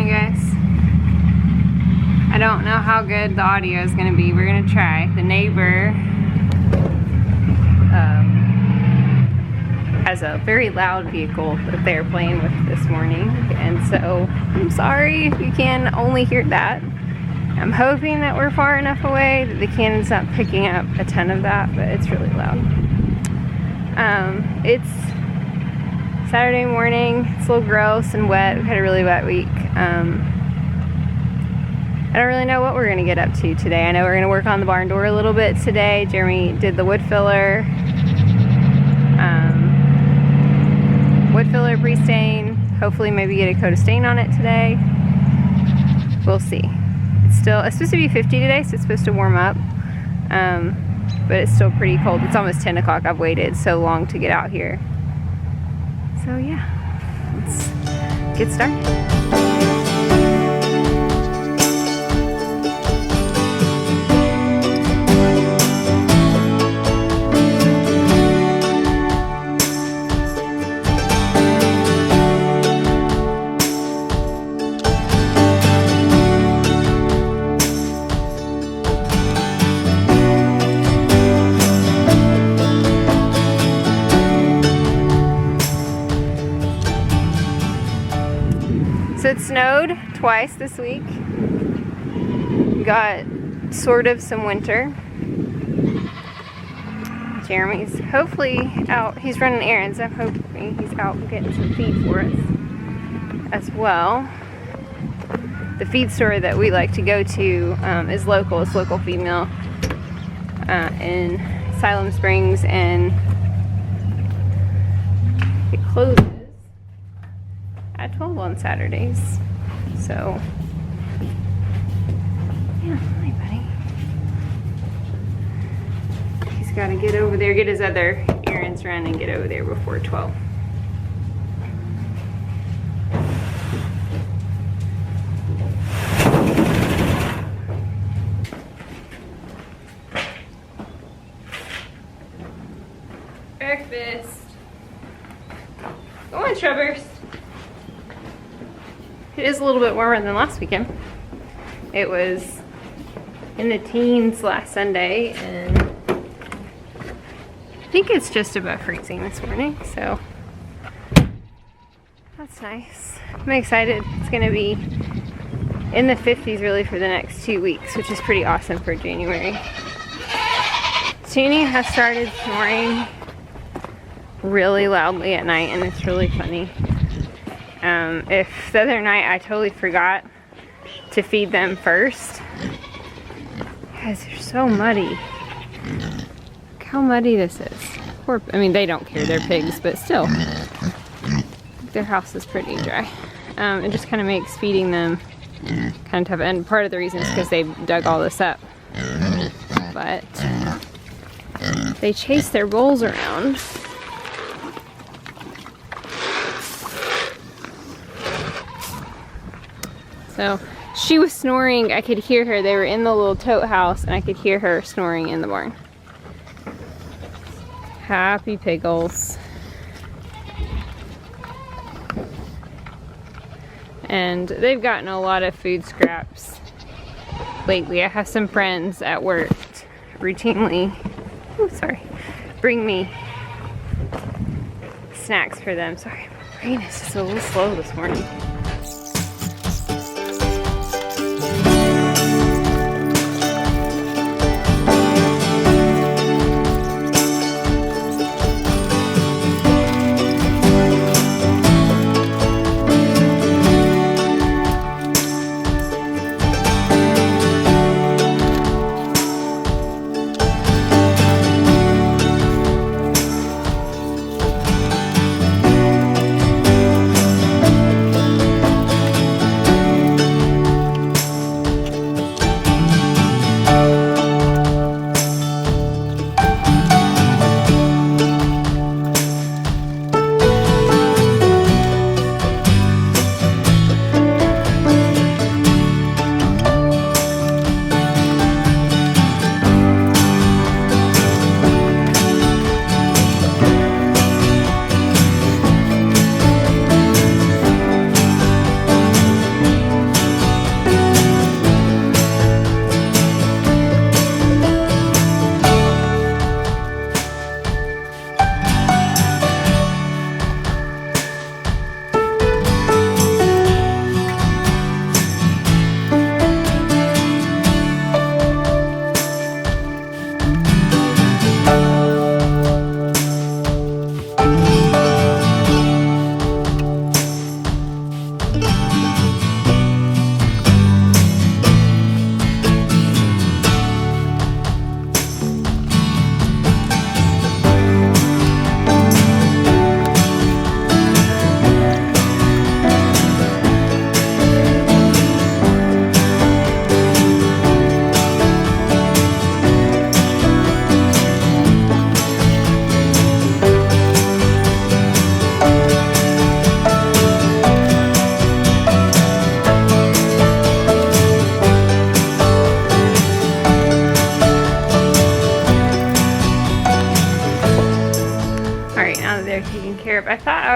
morning, guys. I don't know how good the audio is going to be. We're going to try. The neighbor has a very loud vehicle that they're playing with this morning, and so I'm sorry if you can only hear that. I'm hoping that we're far enough away that the cannon's not picking up a ton of that, but it's really loud. It's Saturday morning. It's a little gross and wet. We've had a really wet week. I don't really know what we're going to get up to today. I know we're going to work on the barn door a little bit today. Jeremy did the wood filler pre-stain. Hopefully maybe get a coat of stain on it today. We'll see. It's supposed to be 50 today, so it's supposed to warm up. But it's still pretty cold. It's almost 10 o'clock. I've waited so long to get out here. So yeah, let's get started. So it snowed twice this week. Got sort of some winter. Jeremy's hopefully out. He's running errands. I'm hoping he's out getting some feed for us as well. The feed store that we like to go to is local. It's local feed mill in Siloam Springs, and it closes at 12 on Saturdays. So yeah, hi buddy. He's got to get over there, get his other errands run, and get over there before 12. Breakfast. Go on, Trevor's. It is a little bit warmer than last weekend. It was in the teens last Sunday, and I think it's just above freezing this morning, so that's nice. I'm excited. It's going to be in the 50s really for the next 2 weeks, which is pretty awesome for January. Toonie has started snoring really loudly at night, and it's really funny. If the other night I totally forgot to feed them first. Guys, they're so muddy. Look how muddy this is. I mean, they don't care, they're pigs, but still. Their house is pretty dry. It just kind of makes feeding them kind of tough. And part of the reason is because they dug all this up. But they chase their bowls around. So she was snoring. I could hear her. They were in the little tote house, and I could hear her snoring in the barn. Happy piggles. And they've gotten a lot of food scraps lately. I have some friends at work routinely, bring me snacks for them. Sorry, my brain is just a little slow this morning.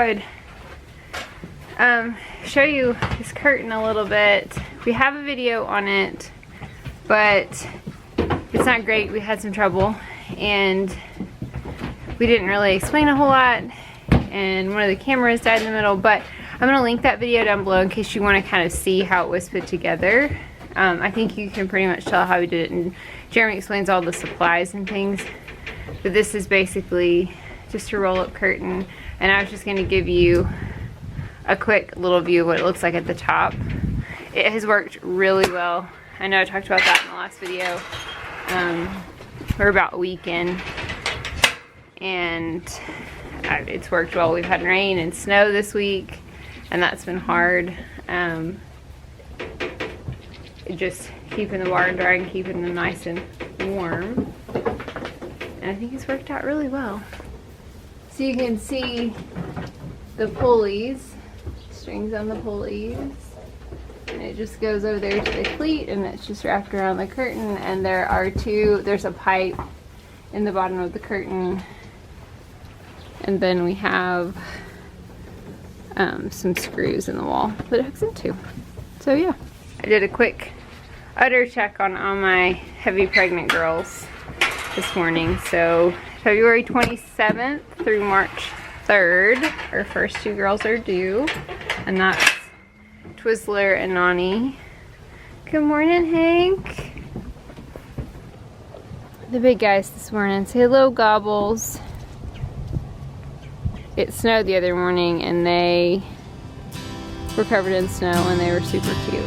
I would show you this curtain a little bit. We have a video on it, but it's not great. We had some trouble and we didn't really explain a whole lot, and one of the cameras died in the middle, but I'm going to link that video down below in case you want to kind of see how it was put together. I think you can pretty much tell how we did it, and Jeremy explains all the supplies and things. But this is basically just a roll-up curtain, and I was just going to give you a quick little view of what it looks like at the top. It has worked really well. I know I talked about that in the last video. We're about a week in, and it's worked well. We've had rain and snow this week, and that's been hard. Just keeping the water dry and keeping them nice and warm. And I think it's worked out really well. So you can see the pulleys, strings on the pulleys. And it just goes over there to the cleat, and it's just wrapped around the curtain. And there's a pipe in the bottom of the curtain. And then we have some screws in the wall that it hooks into. So yeah, I did a quick udder check on all my heavy pregnant girls this morning. So February 27th through March 3rd, our first two girls are due, and that's Twizzler and Nani. Good morning, Hank. The big guys this morning. Say hello, Gobbles. It snowed the other morning and they were covered in snow and they were super cute.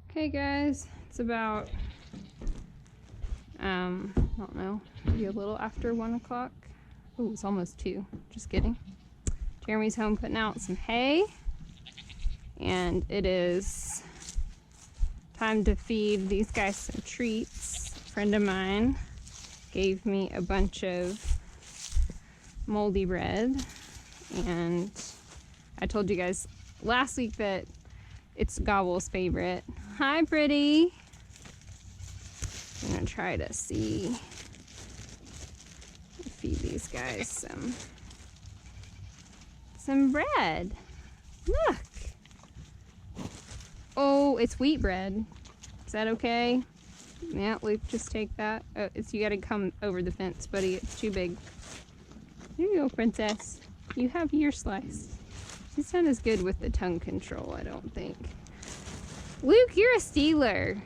Okay guys, it's about, I don't know, maybe a little after 1 o'clock. Oh, it's almost 2, just kidding. Jeremy's home putting out some hay, and it is time to feed these guys some treats. A friend of mine gave me a bunch of moldy bread, and I told you guys last week that it's Gobble's favorite. Hi, pretty. I'm gonna try to feed these guys some bread. Look. Oh, it's wheat bread. Is that okay? Yeah, Luke, just take that. Oh, you gotta come over the fence, buddy. It's too big. Here you go, princess. You have your slice. She's not as good with the tongue control, I don't think. Luke, you're a stealer.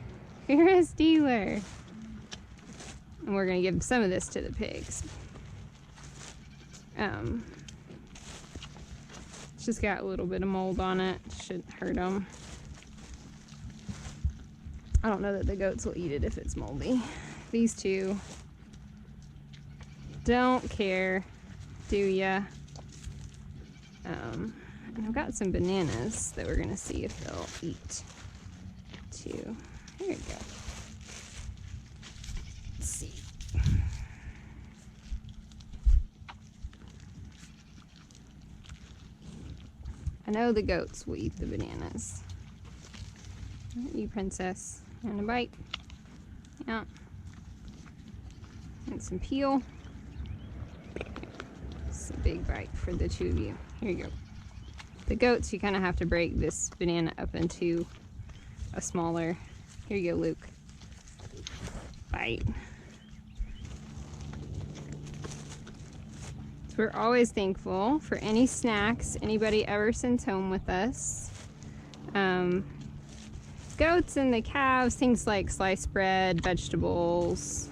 You're a stealer. And we're gonna give some of this to the pigs. It's just got a little bit of mold on it. Shouldn't hurt them. I don't know that the goats will eat it if it's moldy. These two don't care, do ya? And I've got some bananas that we're gonna see if they'll eat too. Here we go. Let's see. I know the goats will eat the bananas. You, princess. And a bite. Yeah. And some peel. It's a big bite for the two of you. Here you go. The goats, you kind of have to break this banana up into a smaller. Here you go, Luke. Bite. So we're always thankful for any snacks anybody ever sends home with us. Goats and the calves, things like sliced bread, vegetables,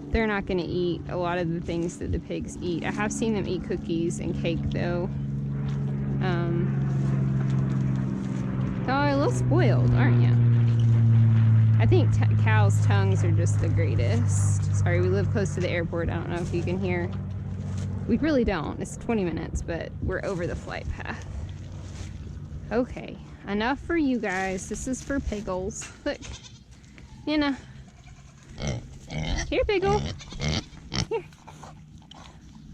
they're not going to eat a lot of the things that the pigs eat. I have seen them eat cookies and cake though. Oh, a little spoiled, aren't you? I think cows' tongues are just the greatest. Sorry, we live close to the airport. I don't know if you can hear. We really don't. It's 20 minutes, but we're over the flight path. Okay, enough for you guys. This is for Piggles. Look, Nana. Here, Piggle. Here.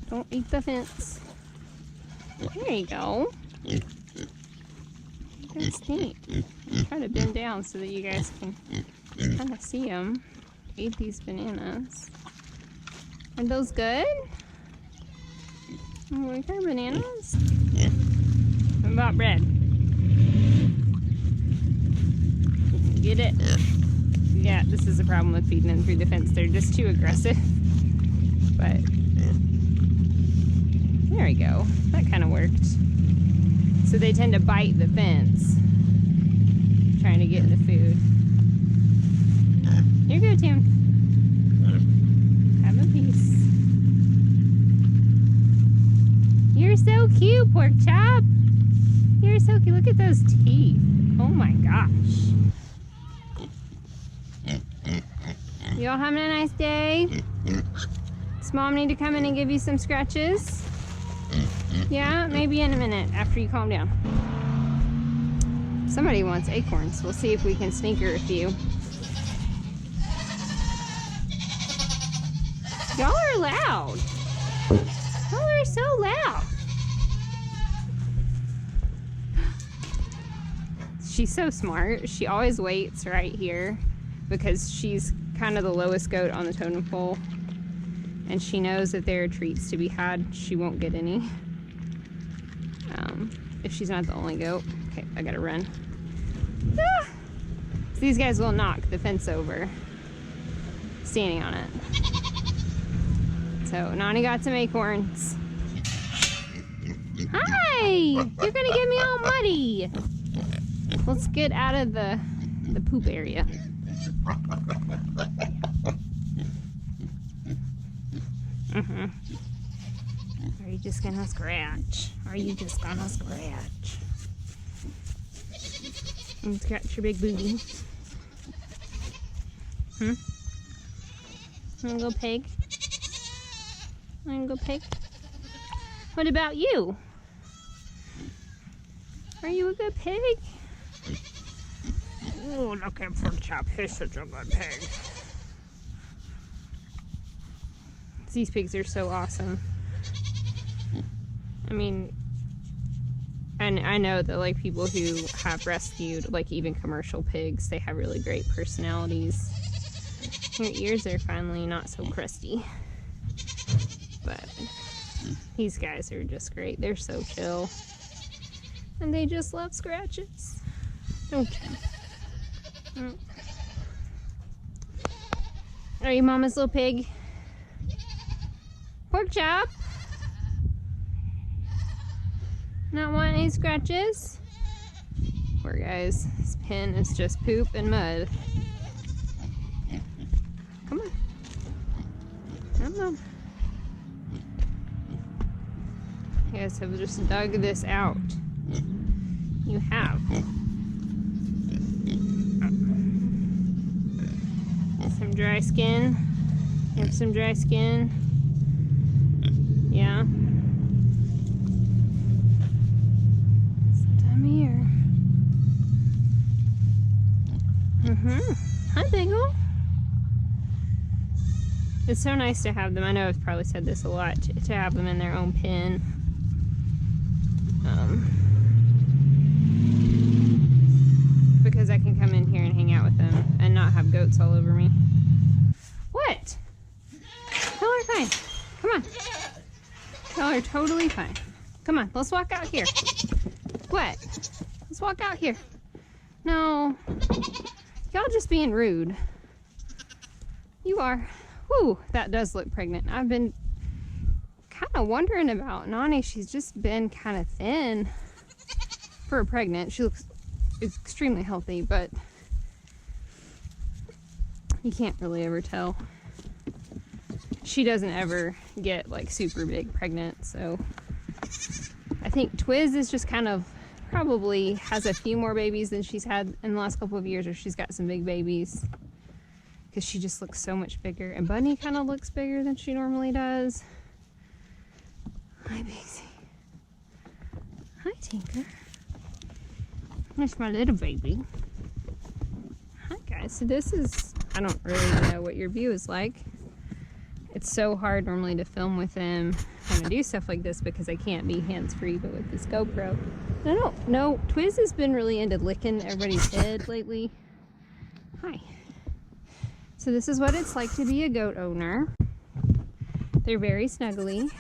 Don't eat the fence. There you go. That's neat. I'll try to bend down so that you guys can kind of see them. Eat these bananas. Are those good? Like our bananas? What about bread? Get it? Yeah, this is a problem with feeding them through the fence. They're just too aggressive. But there we go. That kind of worked. So they tend to bite the fence, trying to get the food. You're good, Tim. Have a piece. You're so cute, pork chop. You're so cute. Look at those teeth. Oh my gosh. You all having a nice day? Does Mom need to come in and give you some scratches? Yeah, maybe in a minute after you calm down. Somebody wants acorns. We'll see if we can sneak her a few. Y'all are loud. Y'all are so loud. She's so smart. She always waits right here because she's kind of the lowest goat on the totem pole. And she knows that there are treats to be had. She won't get any. If she's not the only goat. Okay, I gotta run. Ah! So these guys will knock the fence over, standing on it. So Nani got some acorns. Hi! You're gonna get me all muddy. Let's get out of the poop area. Are you just gonna scratch? Are you just gonna scratch? And scratch your big booty. Wanna go pig? Wanna go pig? What about you? Are you a good pig? Oh, look at Pork Chop. He's such a good pig. These pigs are so awesome. I mean, and I know that like people who have rescued like even commercial pigs, they have really great personalities. Your ears are finally not so crusty. But these guys are just great. They're so chill. And they just love scratches. Okay. Are you Mama's little pig? Pork Chop? Not want any scratches? Poor guys. His pen is just poop and mud. Come on. Come on. You guys have just dug this out. You have. Some dry skin. You have some dry skin. Yeah. Hi, Bagel. It's so nice to have them. I know I've probably said this a lot, to have them in their own pen. Because I can come in here and hang out with them and not have goats all over me. What? Y'all are fine. Come on. Y'all are totally fine. Come on, let's walk out here. What? Let's walk out here. No. Y'all just being rude. You are. Whew, that does look pregnant. I've been kind of wondering about Nani. She's just been kind of thin for a pregnant. She looks extremely healthy, but you can't really ever tell. She doesn't ever get like super big pregnant, so I think Twiz is just kind of probably has a few more babies than she's had in the last couple of years, or she's got some big babies because she just looks so much bigger. And Bunny kind of looks bigger than she normally does. Hi, Basie. Hi, Tinker. There's my little baby. Hi, guys. So this is, I don't really know what your view is like. It's so hard normally to film with them and to do stuff like this because I can't be hands-free, but with this GoPro. I don't know. Twiz has been really into licking everybody's head lately. Hi. So this is what it's like to be a goat owner. They're very snuggly,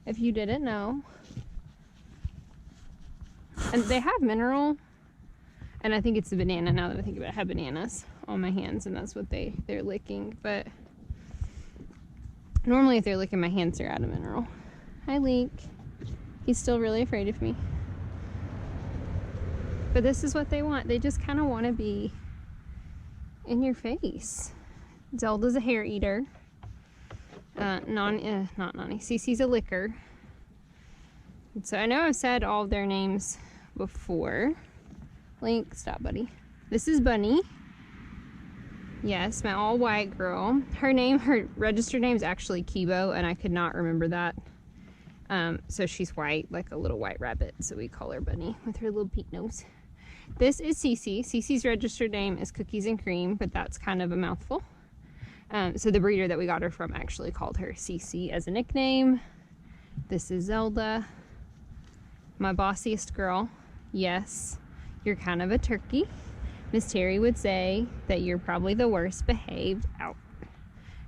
if you didn't know. And they have mineral, and I think it's a banana now that I think about it. I have bananas on my hands, and that's what they're licking. But normally if they're licking my hands, they're out of mineral. Hi, Link. He's still really afraid of me. But this is what they want. They just kind of want to be in your face. Zelda's a hair eater. Not Nani. Cece's a licker. And so I know I've said all of their names before. Link, stop, buddy. This is Bunny. Yes, my all white girl. Her registered name is actually Kibo, and I could not remember that. So she's white, like a little white rabbit. So we call her Bunny with her little pink nose. This is Cece. Cece's registered name is Cookies and Cream, but that's kind of a mouthful. So the breeder that we got her from actually called her Cece as a nickname. This is Zelda. My bossiest girl. Yes, you're kind of a turkey. Miss Terry would say that you're probably the worst behaved out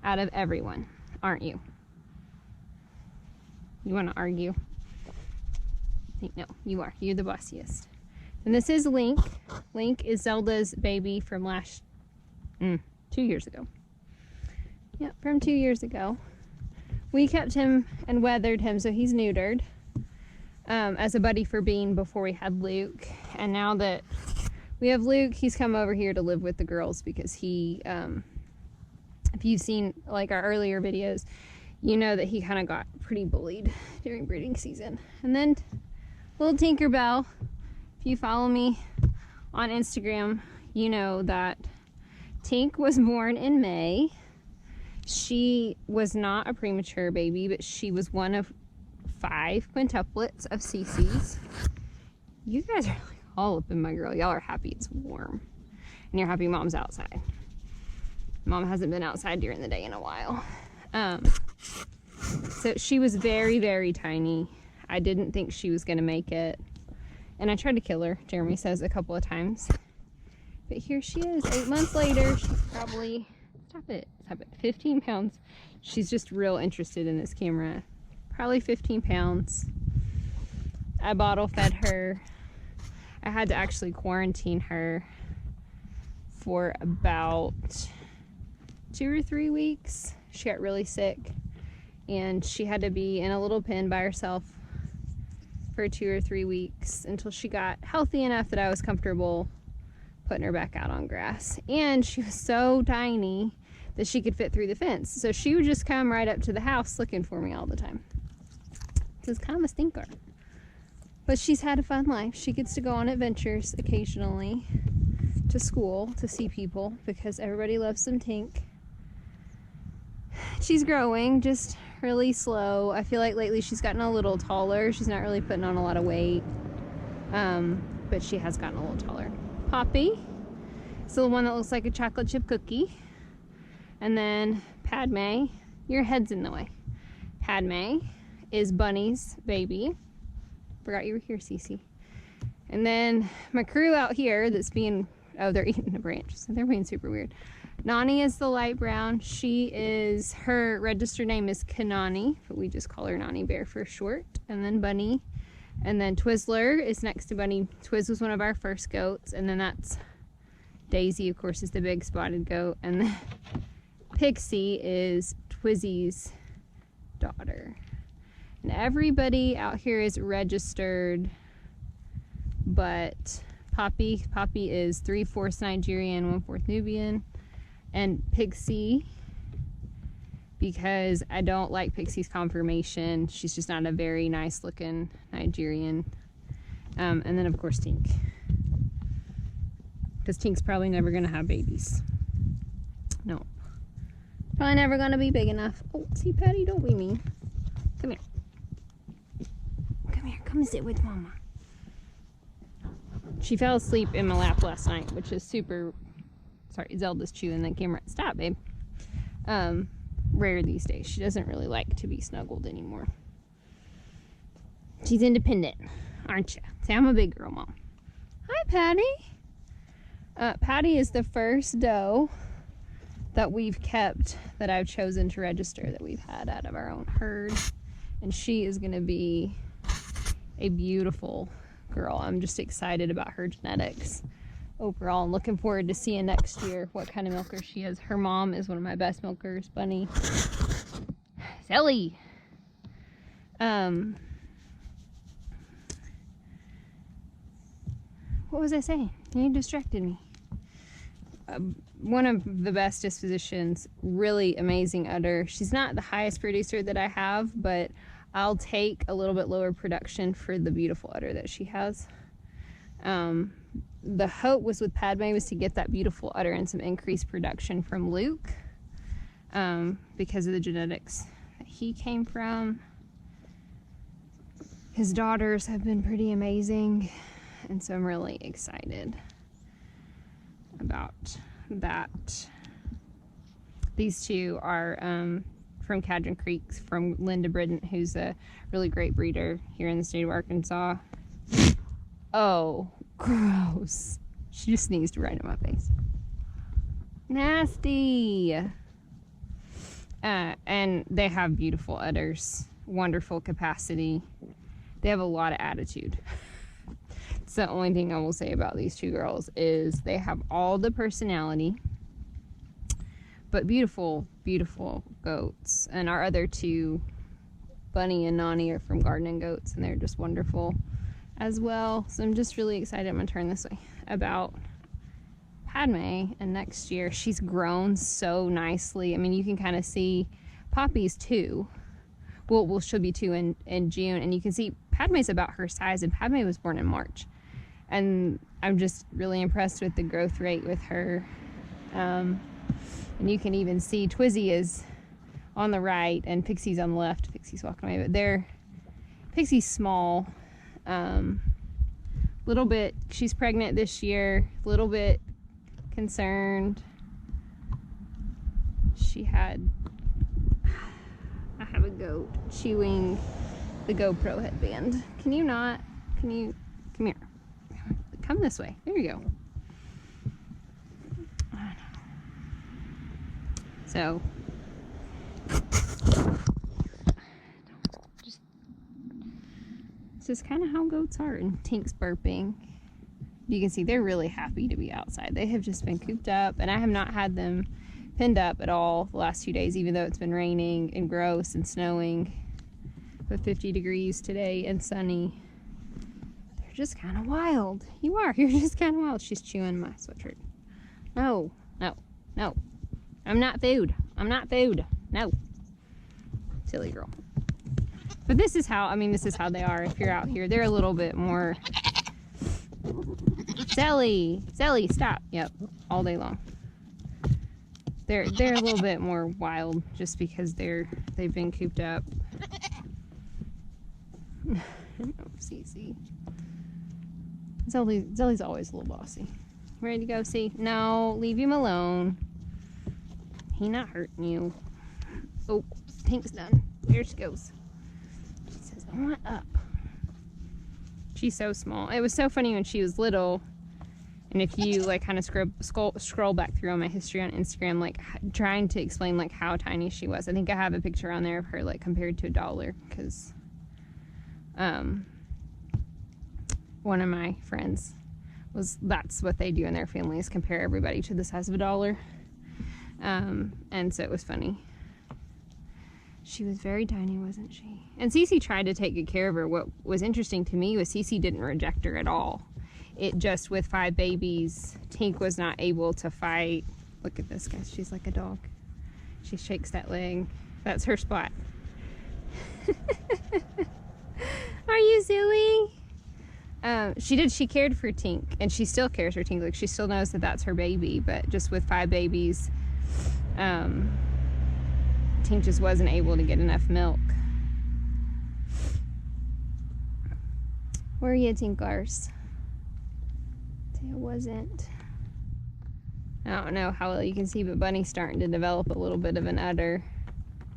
of everyone, aren't you? You want to argue? No, you are. You're the bossiest. And this is Link. Link is Zelda's baby from 2 years ago. Yep, from 2 years ago. We kept him and weathered him, so he's neutered as a buddy for Bean before we had Luke. And now that we have Luke, he's come over here to live with the girls because he, if you've seen like our earlier videos, you know that he kind of got pretty bullied during breeding season. And then little Tinkerbell, if you follow me on Instagram, you know that Tink was born in May. She was not a premature baby, but she was one of 5 quintuplets of Cece's. You guys are like all up in my girl. Y'all are happy it's warm. And you're happy mom's outside. Mom hasn't been outside during the day in a while. So she was very, very tiny. I didn't think she was going to make it. And I tried to kill her, Jeremy says, a couple of times. But here she is, 8 months later. She's probably, stop it, 15 pounds. She's just real interested in this camera. Probably 15 pounds. I bottle fed her. I had to actually quarantine her for about 2 or 3 weeks. She got really sick and she had to be in a little pen by herself for 2 or 3 weeks until she got healthy enough that I was comfortable putting her back out on grass. And she was so tiny that she could fit through the fence. So she would just come right up to the house looking for me all the time. It's kind of a stinker. But she's had a fun life. She gets to go on adventures occasionally to school to see people because everybody loves some Tink. She's growing, just really slow. I feel like lately she's gotten a little taller. She's not really putting on a lot of weight, but she has gotten a little taller. Poppy, So the one that looks like a chocolate chip cookie. And then Padme, your head's in the way. Padme is Bunny's baby. Forgot you were here, Cece. And then my crew out here that's being, oh, they're eating a branch, so they're being super weird. Nani is the light brown. She is, her registered name is Kanani, but we just call her Nani Bear for short. And then Bunny. And then Twizzler is next to Bunny. Twiz was one of our first goats. And then that's Daisy, of course, is the big spotted goat. And then Pixie is Twizzy's daughter. And everybody out here is registered, but Poppy is 3/4 Nigerian, 1/4 Nubian. And Pixie, because I don't like Pixie's conformation, she's just not a very nice looking Nigerian. And then of course Tink, because Tink's probably never gonna have babies. No, probably never gonna be big enough. Oh, see, Patty, don't be mean. Come here. Come here, come sit with Mama. She fell asleep in my lap last night, which is super, sorry, Zelda's chewing the camera. Stop, babe. Rare these days. She doesn't really like to be snuggled anymore. She's independent, aren't you? Say, I'm a big girl, Mom. Hi, Patty. Patty is the first doe that we've kept, that I've chosen to register, that we've had out of our own herd. And she is going to be a beautiful girl. I'm just excited about her genetics overall. I'm looking forward to seeing next year what kind of milker she is. Her mom is one of my best milkers, Bunny. Sally. What was I saying? You distracted me. One of the best dispositions, really amazing udder. She's not the highest producer that I have, but I'll take a little bit lower production for the beautiful udder that she has. The hope was with Padme was to get that beautiful udder and some increased production from Luke, because of the genetics that he came from. His daughters have been pretty amazing, and so I'm really excited about that. These two are from Cadron Creeks, from Linda Bridden, who's a really great breeder here in the state of Arkansas. Oh, gross. She just sneezed right in my face. Nasty. And they have beautiful udders, wonderful capacity. They have a lot of attitude. It's the only thing I will say about these two girls is they have all the personality, but beautiful, beautiful goats. And our other two, Bunny and Nani, are from Garden Goats, and they're just wonderful as well. So I'm just really excited. I'm gonna turn this way about Padme. And next year she's grown so nicely. I mean, you can kind of see Poppy's 2. Well, she'll be 2 in June, and you can see Padme's about her size, and Padme was born in March. And I'm just really impressed with the growth rate with her. And you can even see Twizzy is on the right and Pixie's on the left. Pixie's walking away, but Pixie's small. Little bit, she's pregnant this year, little bit concerned. I have a goat chewing the GoPro headband. Come here. Come this way. There you go. So, this is kind of how goats are. And Tink's burping. You can see they're really happy to be outside. They have just been cooped up, and I have not had them pinned up at all the last 2 days, even though it's been raining and gross and snowing. But 50 degrees today and sunny. They're just kind of wild. You're just kind of wild. She's chewing my sweatshirt. No. I'm not food. No. Silly girl. But this is how they are if you're out here. They're a little bit more... Sally, stop. Yep, all day long. They're a little bit more wild just because they've been cooped up. Oh, Cece. Zelly's always a little bossy. Ready to go see? No, leave him alone. He not hurting you. Oh, Pink's done. There she goes. She says, I want up. She's so small. It was so funny when she was little. And if you like kind of scroll back through on my history on Instagram, like trying to explain like how tiny she was. I think I have a picture on there of her like compared to a dollar, because one of my friends that's what they do in their family, is compare everybody to the size of a dollar. And so it was funny. She was very tiny, wasn't she? And Cece tried to take good care of her. What was interesting to me was Cece didn't reject her at all. It just, with 5 babies, Tink was not able to fight. Look at this, guys. She's like a dog. She shakes that leg. That's her spot. Are you silly? She cared for Tink, and she still cares for Tink. Like, she still knows that that's her baby, but just with 5 babies, Tink just wasn't able to get enough milk. Where are you, Tinkars? It wasn't. I don't know how well you can see, but Bunny's starting to develop a little bit of an udder.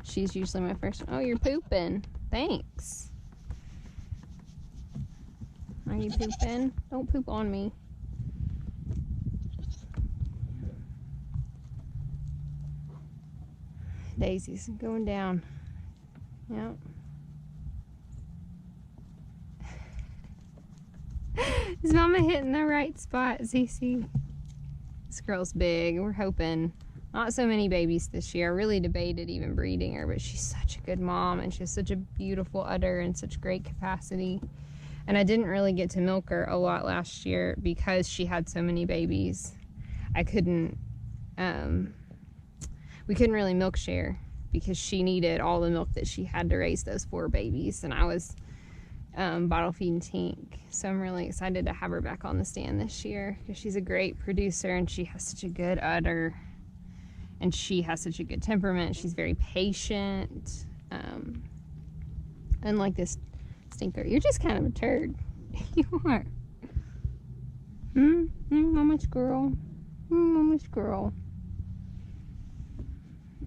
She's usually my first one. Oh, you're pooping. Thanks. Are you pooping? Don't poop on me. Daisy's going down. Yep. Is Mama hitting the right spot, Cece? This girl's big. We're hoping not so many babies this year. I really debated even breeding her, but she's such a good mom, and she has such a beautiful udder and such great capacity. And I didn't really get to milk her a lot last year because she had so many babies. I couldn't, we couldn't really milk share because she needed all the milk that she had to raise those 4 babies, and I was bottle feeding Tink. So I'm really excited to have her back on the stand this year, because she's a great producer and she has such a good udder and she has such a good temperament. She's very patient. Unlike this stinker. You're just kind of a turd. You are. Mama's girl. Mama's girl.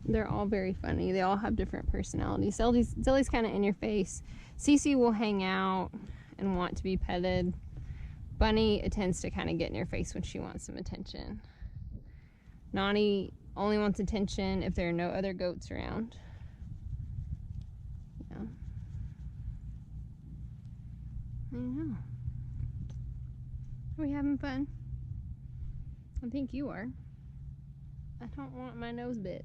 They're all very funny. They all have different personalities. Zelly's kind of in your face. Cece will hang out and want to be petted. Bunny tends to kind of get in your face when she wants some attention. Nani only wants attention if there are no other goats around. Yeah. I know. Are we having fun? I think you are. I don't want my nose bit.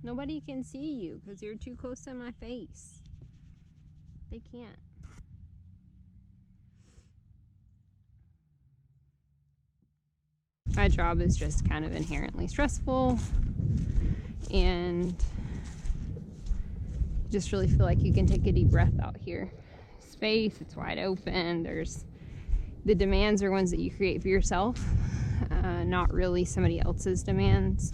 Nobody can see you because you're too close to my face. They can't. My job is just kind of inherently stressful, and you just really feel like you can take a deep breath out here. Space, it's wide open. The demands are ones that you create for yourself, not really somebody else's demands.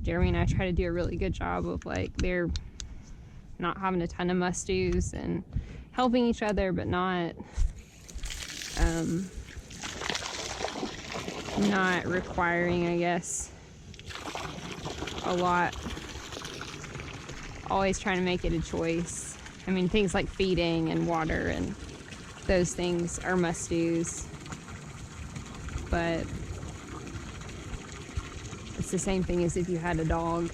Jeremy and I try to do a really good job of, like, they're not having a ton of must-dos and helping each other, but not requiring, I guess, a lot. Always trying to make it a choice. I mean, things like feeding and water and those things are must-dos, but it's the same thing as if you had a dog.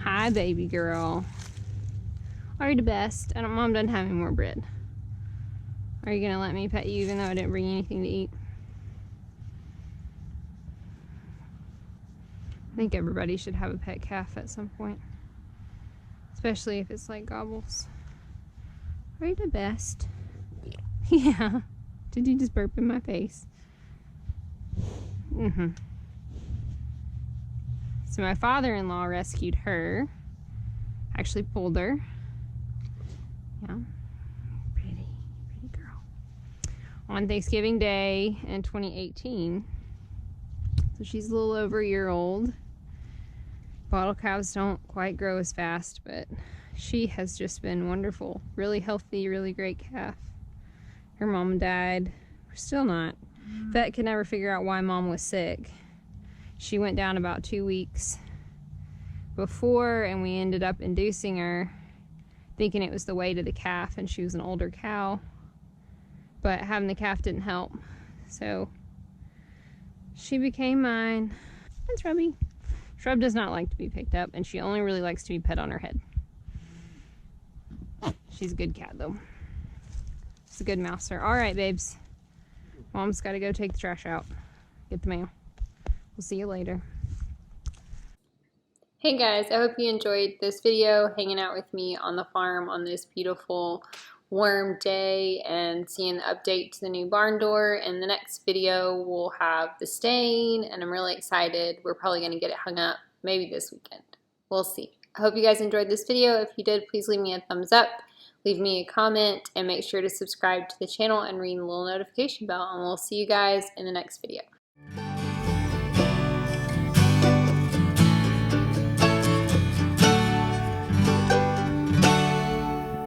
Hi, baby girl. Are you the best? Mom doesn't have any more bread. Are you gonna let me pet you even though I didn't bring you anything to eat? I think everybody should have a pet calf at some point, especially if it's like Gobbles. Are you the best? Yeah. Did you just burp in my face? So my father-in-law rescued her. Actually pulled her. Yeah. Pretty girl. On Thanksgiving Day in 2018. So she's a little over a year old. Bottle calves don't quite grow as fast, but she has just been wonderful. Really healthy, really great calf. Her mom died Still not. Vet could never figure out why Mom was sick. She went down about 2 weeks before, and we ended up inducing her, thinking it was the weight of the calf, and she was an older cow. But having the calf didn't help. So she became mine. And Shrubby. Shrub does not like to be picked up, and she only really likes to be pet on her head. She's a good cat, though. She's a good mouser. All right, babes. Mom's got to go take the trash out. Get the mail. We'll see you later. Hey guys, I hope you enjoyed this video, hanging out with me on the farm on this beautiful warm day and seeing the update to the new barn door. In the next video, we'll have the stain, and I'm really excited. We're probably going to get it hung up maybe this weekend. We'll see. I hope you guys enjoyed this video. If you did, please leave me a thumbs up, leave me a comment, and make sure to subscribe to the channel and ring the little notification bell, and we'll see you guys in the next video.